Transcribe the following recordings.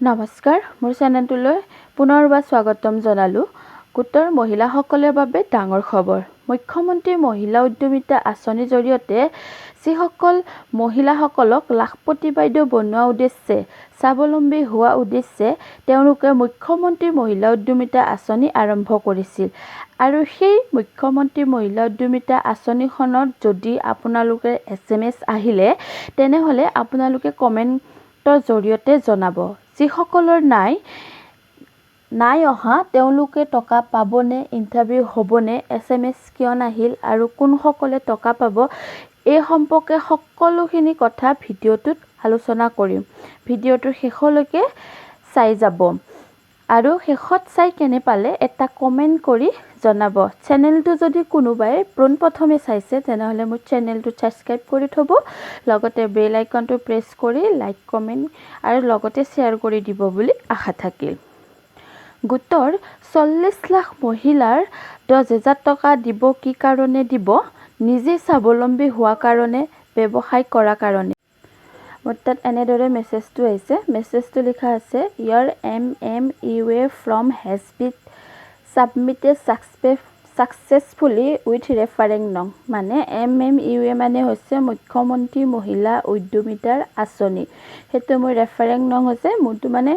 নমস্কাৰ, মোৰ চেনেলটোলৈ পুনৰবাৰ স্বাগতম জনালোঁ। গোটৰ মহিলাসকলৰ বাবে ডাঙৰ খবৰ। মুখ্যমন্ত্ৰী মহিলা উদ্যমিতা আঁচনিৰ জৰিয়তে যিসকল মহিলাসকলক লাখপতি বাইদেউ বনোৱা উদ্দেশ্যে স্বাৱলম্বী হোৱা উদ্দেশ্যে তেওঁলোকে মুখ্যমন্ত্ৰী মহিলা উদ্যমিতা আঁচনি আৰম্ভ কৰিছিল। আৰু সেই মুখ্যমন্ত্ৰী মহিলা উদ্যমিতা আঁচনিখনত যদি আপোনালোকে SMS আহিলে তেনেহ'লে আপোনালোকে কমেণ্টৰ জৰিয়তে জনাব। যিসকলৰ নাই অহা তেওঁলোকে টকা পাবনে, ইণ্টাৰভিউ হ'বনে, SMS কিয় নাহিল আৰু কোনসকলে টকা পাব, এই সম্পৰ্কে সকলোখিনি কথা ভিডিঅ'টোত আলোচনা কৰিম। ভিডিঅ'টোৰ শেষলৈকে চাই যাব আৰু শেষত চাই কেনে পালে এটা কমেণ্ট কৰি জনাব। চেনেলটো যদি কোনোবাই পোনপ্ৰথমে চাইছে তেনেহ'লে মোৰ চেনেলটো ছাবস্ক্ৰাইব কৰি থ'ব, লগতে বেল আইকনটো প্ৰেছ কৰি লাইক, কমেণ্ট আৰু লগতে শ্বেয়াৰ কৰি দিব বুলি আশা থাকিল। গোটৰ 40 লাখ মহিলাৰ 10,000 টকা দিব। কি কাৰণে দিব? নিজে স্বাৱলম্বী হোৱাৰ কাৰণে, ব্যৱসায় কৰাৰ কাৰণে। মোৰ তাত এনেদৰে মেছেজটো আহিছে। মেছেজটো লিখা আছে, ইয়াৰ MMUA form has been submitted successfully with reference নং। মানে MMUA মানে হৈছে মুখ্যমন্ত্ৰী মহিলা উদ্যমিতাৰ আঁচনি। সেইটো মোৰ ৰেফাৰেন্স নং হৈছে। মোৰটো মানে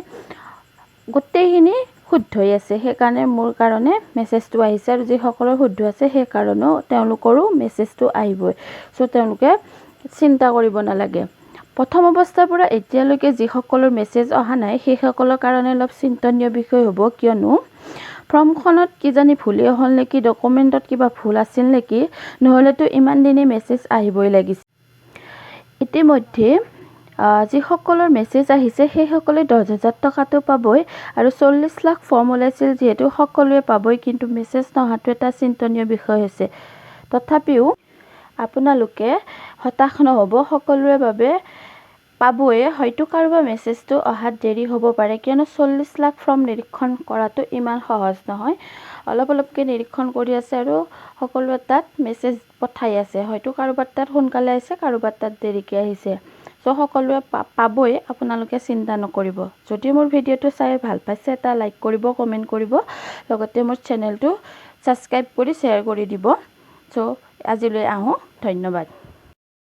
গোটেইখিনি শুদ্ধ হৈ আছে, সেইকাৰণে মোৰ কাৰণে মেছেজটো আহিছে। আৰু যিসকলৰ শুদ্ধ আছে সেই কাৰণেও তেওঁলোকৰো মেছেজটো আহিবই। চ' তেওঁলোকে চিন্তা কৰিব নালাগে। প্ৰথম অৱস্থাৰ পৰা এতিয়ালৈকে যিসকলৰ মেছেজ অহা নাই সেইসকলৰ কাৰণে অলপ চিন্তনীয় বিষয় হ'ব, কিয়নো ফৰ্মখনত কিজানি ভুলেই হ'ল নেকি, ডকুমেণ্টত কিবা ভুল আছিল নেকি, নহ'লেতো ইমান দিনে মেছেজ আহিবই লাগিছিল। ইতিমধ্যে যিসকলৰ মেছেজ আহিছে সেইসকলে 10,000 টকাটো পাবই আৰু 40 লাখ ফৰ্ম ওলাইছিল যিহেতু সকলোৱে পাবই, কিন্তু মেছেজ নহাটো এটা চিন্তনীয় বিষয় হৈছে। তথাপিও আপোনালোকে হতাশ নহ'ব, সকলোৰে বাবে পাবই। হয়তো কাৰোবাৰ মেছেজটো অহাত দেৰি হ'ব পাৰে, কিয়নো 40 লাখ ফৰ্ম নিৰীক্ষণ কৰাটো ইমান সহজ নহয়। অলপকৈ নিৰীক্ষণ কৰি আছে আৰু সকলোৱে তাত মেছেজ পঠাই আছে। হয়তো কাৰোবাৰ তাত সোনকালে আহিছে, কাৰোবাৰ তাত দেৰিকৈ আহিছে। চ' সকলোৱে পাবই, আপোনালোকে চিন্তা নকৰিব। যদি মোৰ ভিডিঅ'টো চাই ভাল পাইছে এটা লাইক কৰিব, কমেণ্ট কৰিব, লগতে মোৰ চেনেলটো ছাবস্ক্ৰাইব কৰি শ্বেয়াৰ কৰি দিব। চ' আজিলৈ আহোঁ, ধন্যবাদ।